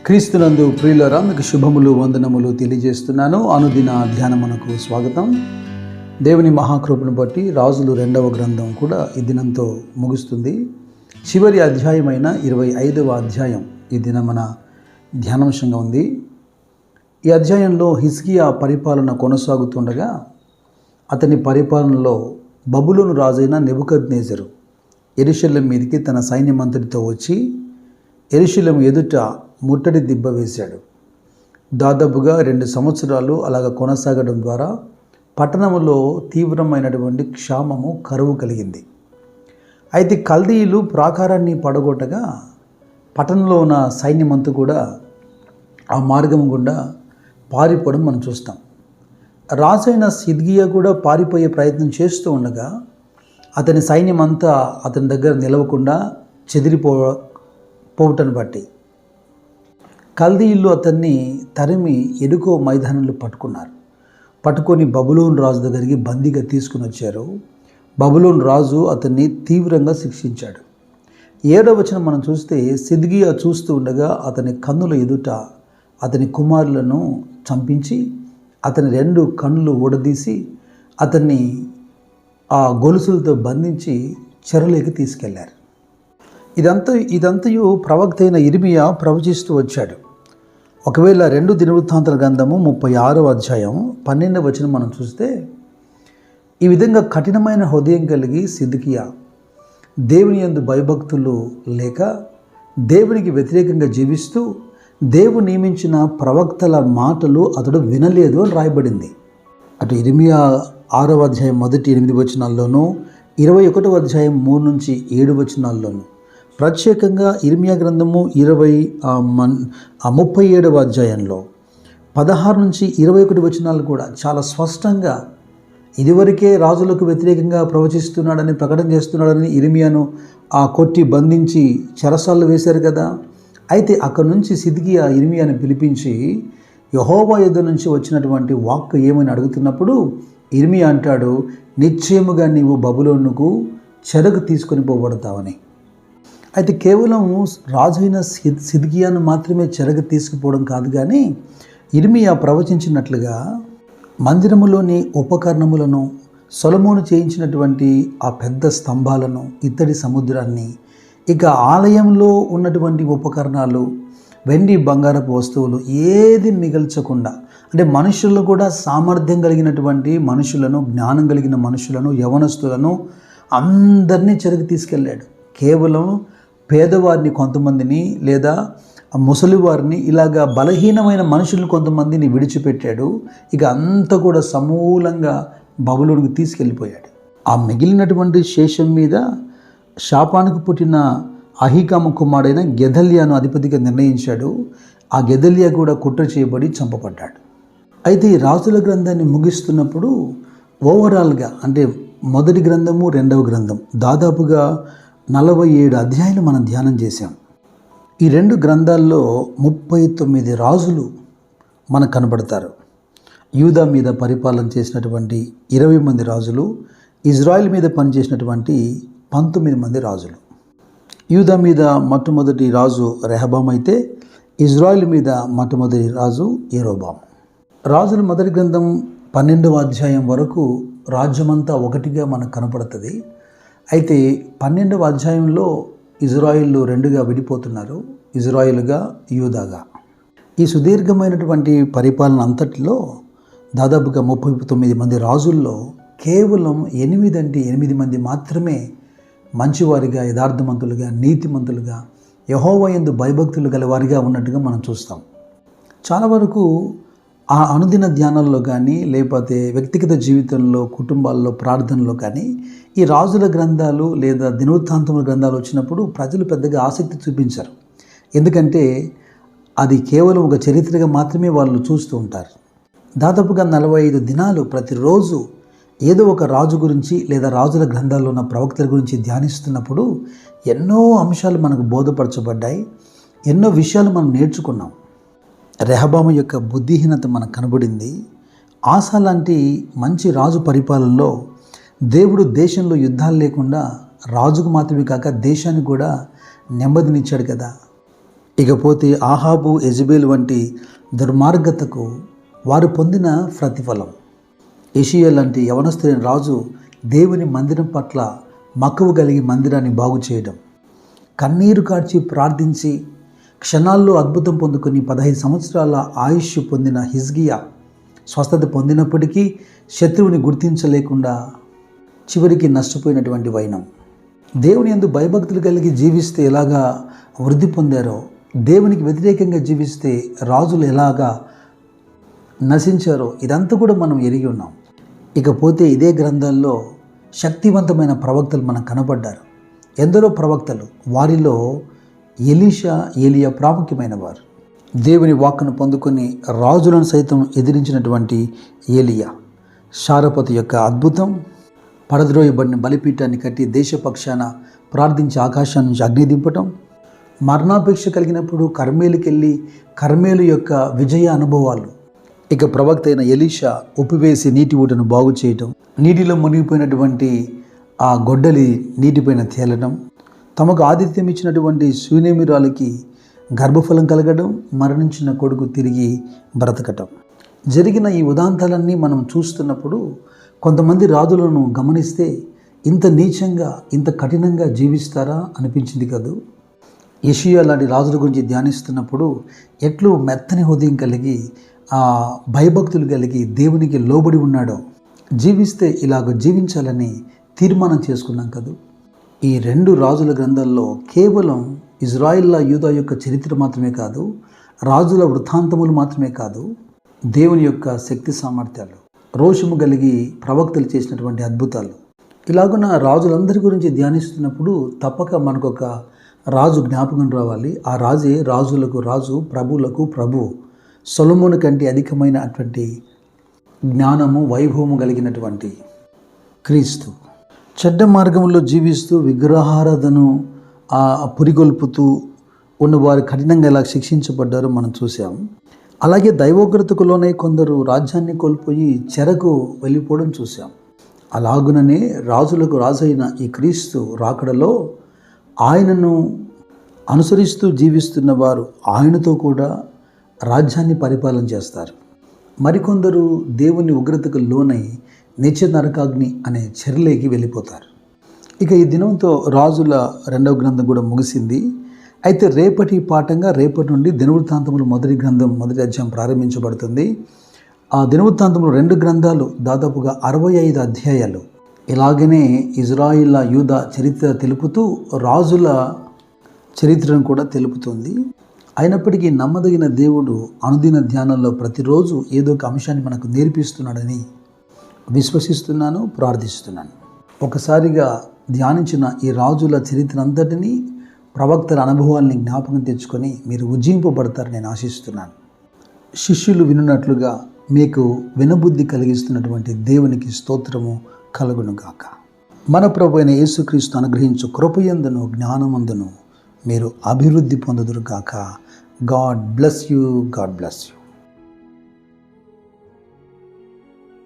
క్రీస్తునందు ప్రియులరా, మీకు శుభములు వందనములు తెలియజేస్తున్నాను. అనుదిన ధ్యానమునకు స్వాగతం. దేవుని మహాకృపను బట్టి రాజులు 2వ గ్రంథం కూడా ఈ దినంతో ముగుస్తుంది. చివరి అధ్యాయమైన 25వ అధ్యాయం ఈ దినం మన ధ్యానాంశంగా ఉంది. ఈ అధ్యాయంలో హిజ్కియా పరిపాలన కొనసాగుతుండగా అతని పరిపాలనలో బబులోను రాజైన నెబుకద్నెజరు యెరూషలేము మీదికి తన సైన్యమంతటితో వచ్చి యెరూషలేము ఎదుట ముట్టడి దిబ్బ వేశాడు. దాదాపుగా 2 సంవత్సరాలు అలాగ కొనసాగడం ద్వారా పట్టణంలో తీవ్రమైనటువంటి క్షామము, కరువు కలిగింది. అయితే కల్దీయులు ప్రాకారాన్ని పడగొట్టగా పట్టణంలో ఉన్న సైన్యమంతా కూడా ఆ మార్గం గుండా పారిపోవడం మనం చూస్తాం. రాజైన సిద్కియా కూడా పారిపోయే ప్రయత్నం చేస్తూ ఉండగా అతని సైన్యం అంతా అతని దగ్గర నిలవకుండా చెదిరిపోవటాన్ని బట్టి కల్దీయులు అతన్ని తరిమి ఎరుకో మైదానంలో పట్టుకొని బబులోను రాజు దగ్గరికి బందీగా తీసుకుని వచ్చారు. బబులోను రాజు అతన్ని తీవ్రంగా శిక్షించాడు. 7వ వచనం మనం చూస్తే, సిద్కియా చూస్తూ ఉండగా అతని కన్నుల ఎదుట అతని కుమారులను చంపించి అతని 2 కన్నులు ఊడదీసి అతన్ని ఆ గొలుసులతో బంధించి చెరలోకి తీసుకెళ్లారు. ఇదంతయు ప్రవక్త అయిన ఇర్మియా ప్రవచిస్తూ వచ్చాడు. ఒకవేళ 2 దినవృత్తాంతాల గ్రంథము 36వ అధ్యాయం 12వ వచనం మనం చూస్తే, ఈ విధంగా కఠినమైన హృదయం కలిగి సిద్కియా దేవుని యందు భయభక్తులు లేక దేవునికి వ్యతిరేకంగా జీవిస్తూ దేవుడు నియమించిన ప్రవక్తల మాటలు అతడు వినలేదు అని రాయబడింది. అటు ఇర్మియా 6వ అధ్యాయం మొదటి 8 వచనాల్లోనూ 21వ అధ్యాయం 3 నుంచి 7 వచనాల్లోనూ, ప్రత్యేకంగా ఇర్మియా గ్రంథము 37వ అధ్యాయంలో 16 నుంచి 21 వచనాలు కూడా చాలా స్పష్టంగా ఇదివరకే రాజులకు వ్యతిరేకంగా ప్రవచిస్తున్నాడని, ప్రకటన చేస్తున్నాడని ఇర్మియాను కొట్టి బంధించి చెరసాల్లో వేశారు కదా. అయితే అక్కడి నుంచి సిద్కియా ఇర్మియాను పిలిపించి యెహోవా యొద్ద నుంచి వచ్చినటువంటి వాక్కు ఏమని అడుగుతున్నప్పుడు ఇర్మియా అంటాడు, నిశ్చయముగా నీవు బబులోనుకు చెరకు తీసుకొని పోబడతావని. అయితే కేవలం రాజైన సిద్కియాను మాత్రమే చెరకు తీసుకుపోవడం కాదు, కానీ ఇర్మియా ప్రవచించినట్లుగా మందిరములోని ఉపకరణములను, సొలొమోను చేయించినటువంటి ఆ పెద్ద స్తంభాలను, ఇత్తడి సముద్రాన్ని, ఇక ఆలయంలో ఉన్నటువంటి ఉపకరణాలు, వెండి బంగారపు వస్తువులు ఏది మిగల్చకుండా, అంటే మనుషులను కూడా సామర్థ్యం కలిగినటువంటి మనుషులను, జ్ఞానం కలిగిన మనుషులను, యవనస్తులను అందరినీ చెరకు తీసుకెళ్ళాడు. కేవలం పేదవారిని కొంతమందిని లేదా ముసలివారిని, ఇలాగా బలహీనమైన మనుషులను కొంతమందిని విడిచిపెట్టాడు. ఇక అంతా కూడా సమూలంగా బబులోనుకు తీసుకెళ్ళిపోయాడు. ఆ మిగిలినటువంటి శేషం మీద శాపానికి పుట్టిన అహీకాము కుమారుడైన గెదల్యాను అధిపతిగా నిర్ణయించాడు. ఆ గెదల్యా కూడా కుట్ర చేయబడి చంపబడ్డాడు. అయితే ఈ రాజుల గ్రంథాన్ని ముగిస్తున్నప్పుడు ఓవరాల్గా, అంటే మొదటి గ్రంథము 2వ గ్రంథం దాదాపుగా 47 అధ్యాయాలు మనం ధ్యానం చేశాం. ఈ 2 గ్రంథాల్లో 39 రాజులు మనకు కనబడతారు. యూదా మీద పరిపాలన చేసినటువంటి 20 మంది రాజులు, ఇజ్రాయిల్ మీద పనిచేసినటువంటి 19 మంది రాజులు. యూదా మీద మొట్టమొదటి రాజు రెహబాం అయితే ఇజ్రాయిల్ మీద మొట్టమొదటి రాజు యెరోబాము. రాజుల మొదటి గ్రంథం 12వ అధ్యాయం వరకు రాజ్యమంతా ఒకటిగా మనకు కనపడుతుంది. అయితే 12వ అధ్యాయంలో ఇజ్రాయిల్ 2గా విడిపోతున్నారు, ఇజ్రాయిల్గా, యూదాగా. ఈ సుదీర్ఘమైనటువంటి పరిపాలన అంతటిలో దాదాపుగా 39 మంది రాజుల్లో కేవలం 8 మంది మాత్రమే మంచివారిగా, యథార్థవంతులుగా, నీతిమంతులుగా, యెహోవా యందు భయభక్తులు గలవారిగా ఉన్నట్టుగా మనం చూస్తాం. చాలా వరకు ఆ అనుదిన ధ్యానాల్లో కానీ, లేకపోతే వ్యక్తిగత జీవితంలో, కుటుంబాల్లో, ప్రార్థనలో కానీ ఈ రాజుల గ్రంథాలు లేదా దినవృత్తాంతముల గ్రంథాలు వచ్చినప్పుడు ప్రజలు పెద్దగా ఆసక్తి చూపించరు. ఎందుకంటే అది కేవలం ఒక చరిత్రగా మాత్రమే వాళ్ళు చూస్తూ ఉంటారు. దాదాపుగా 45 దినాలు ప్రతిరోజు ఏదో ఒక రాజు గురించి లేదా రాజుల గ్రంథాల్లో ఉన్న ప్రవక్తల గురించి ధ్యానిస్తున్నప్పుడు ఎన్నో అంశాలు మనకు బోధపరచబడ్డాయి, ఎన్నో విషయాలు మనం నేర్చుకున్నాం. రెహబాము యొక్క బుద్ధిహీనత మనకు కనబడింది. ఆసా లాంటి మంచి రాజు పరిపాలనలో దేవుడు దేశంలో యుద్ధాలు లేకుండా రాజుకు మాత్రమే కాక దేశానికి కూడా నెమ్మదినిచ్చాడు కదా. ఇకపోతే ఆహాబు, యెజెబెలు వంటి దుర్మార్గతకు వారు పొందిన ప్రతిఫలం. యోషీయా లాంటి యవనస్తులైన రాజు దేవుని మందిరం పట్ల మక్కువ కలిగి మందిరాన్ని బాగు చేయడం, కన్నీరు కార్చి ప్రార్థించి క్షణాల్లో అద్భుతం పొందుకొని 15 సంవత్సరాల ఆయుష్ పొందిన హిజ్కియా స్వస్థత పొందినప్పటికీ శత్రువుని గుర్తించలేకుండా చివరికి నష్టపోయినటువంటి వైనం. దేవుని యందు భయభక్తులు కలిగి జీవిస్తే ఎలాగా వృద్ధి పొందారో, దేవునికి వ్యతిరేకంగా జీవిస్తే రాజులు ఎలాగా నశించారో ఇదంతా కూడా మనం ఎరిగి ఉన్నాం. ఇకపోతే ఇదే గ్రంథాల్లో శక్తివంతమైన ప్రవక్తలు మనకు కనబడ్డారు. ఎందరో ప్రవక్తలు, వారిలో ఎలీషా, ఏలియా ప్రాముఖ్యమైన వారు. దేవుని వాక్కును పొందుకొని రాజులను సైతం ఎదిరించినటువంటి ఏలియా, శారపతి యొక్క అద్భుతం, పడద్రోయబడిన బలిపీఠాన్ని కట్టి దేశపక్షాన ప్రార్థించి ఆకాశం నుంచి అగ్ని దింపటం, మరణాపేక్ష కలిగినప్పుడు కర్మేలుకెళ్ళి కర్మేలు యొక్క విజయ అనుభవాలు. ఇక ప్రవక్త అయిన ఎలీషా ఉప్పివేసి నీటి ఊటను బాగు చేయటం, నీటిలో మునిగిపోయినటువంటి ఆ గొడ్డలి నీటిపైన తేలడం, తమకు ఆతిథ్యం ఇచ్చినటువంటి శూనేమిరాలకి గర్భఫలం కలగడం, మరణించిన కొడుకు తిరిగి బ్రతకటం. జరిగిన ఈ ఉదాంతాలన్నీ మనం చూస్తున్నప్పుడు కొంతమంది రాజులను గమనిస్తే ఇంత నీచంగా, ఇంత కఠినంగా జీవిస్తారా అనిపించింది కదూ. యోషీయా లాంటి రాజుల గురించి ధ్యానిస్తున్నప్పుడు ఎట్లు మెత్తని హృదయం కలిగి, ఆ భయభక్తులు కలిగి దేవునికి లోబడి ఉన్నాడో, జీవిస్తే ఇలాగ జీవించాలని తీర్మానం చేసుకున్నాం కదూ. ఈ 2 రాజుల గ్రంథాల్లో కేవలం ఇజ్రాయిల్లా యూదా యొక్క చరిత్ర మాత్రమే కాదు, రాజుల వృత్తాంతములు మాత్రమే కాదు, దేవుని యొక్క శక్తి సామర్థ్యాలు, రోషము కలిగి ప్రవక్తలు చేసినటువంటి అద్భుతాలు, ఇలాగున్న రాజులందరి గురించి ధ్యానిస్తున్నప్పుడు తప్పక మనకొక రాజు జ్ఞాపకం రావాలి. ఆ రాజే రాజులకు రాజు, ప్రభువులకు ప్రభు, సొలొమోను కంటే అధికమైన అటువంటి జ్ఞానము, వైభవము కలిగినటువంటి క్రీస్తు. చెడ్డ మార్గంలో జీవిస్తూ విగ్రహారాధను పురిగొల్పుతూ ఉన్నవారు కఠినంగా ఎలా శిక్షించబడ్డారో మనం చూసాం. అలాగే దైవోగ్రతకులోనే కొందరు రాజ్యాన్ని కోల్పోయి చెరకు వెళ్ళిపోవడం చూసాం. అలాగుననే రాజులకు రాజైన ఈ క్రీస్తు రాకడలో ఆయనను అనుసరిస్తూ జీవిస్తున్న వారు ఆయనతో కూడా రాజ్యాన్ని పరిపాలన చేస్తారు. మరికొందరు దేవుని ఉగ్రతకు లోనై నిత్య నరకాగ్ని అనే చెరలేకి వెళ్ళిపోతారు. ఇక ఈ దినంతో రాజుల 2వ గ్రంథం కూడా ముగిసింది. అయితే రేపటి పాఠంగా రేపటి నుండి దినవృత్తాంతములు మొదటి గ్రంథం, మొదటి అధ్యాయం ప్రారంభించబడుతుంది. ఆ దినవృత్తాంతములు 2 గ్రంథాలు దాదాపుగా 65 అధ్యాయాలు. ఇలాగనే ఇజ్రాయిల్, యూదా చరిత్ర తెలుపుతూ రాజుల చరిత్రను కూడా తెలుపుతుంది. అయినప్పటికీ నమ్మదగిన దేవుడు అనుదిన ధ్యానంలో ప్రతిరోజు ఏదో ఒక అంశాన్ని మనకు నేర్పిస్తున్నాడని విశ్వసిస్తున్నాను, ప్రార్థిస్తున్నాను. ఒకసారిగా ధ్యానించిన ఈ రాజుల చరిత్ర అంతటినీ, ప్రవక్తల అనుభవాల్ని జ్ఞాపకం తెచ్చుకొని మీరు ఉజ్జీంపబడతారని నేను ఆశిస్తున్నాను. శిష్యులు వినున్నట్లుగా మీకు వినబుద్ధి కలిగిస్తున్నటువంటి దేవునికి స్తోత్రము కలుగునుగాక. మన ప్రభు అయిన యేసుక్రీస్తు అనుగ్రహించు కృపయందును జ్ఞానమందును మీరు అభివృద్ధి పొందుదురుగాక. God bless you.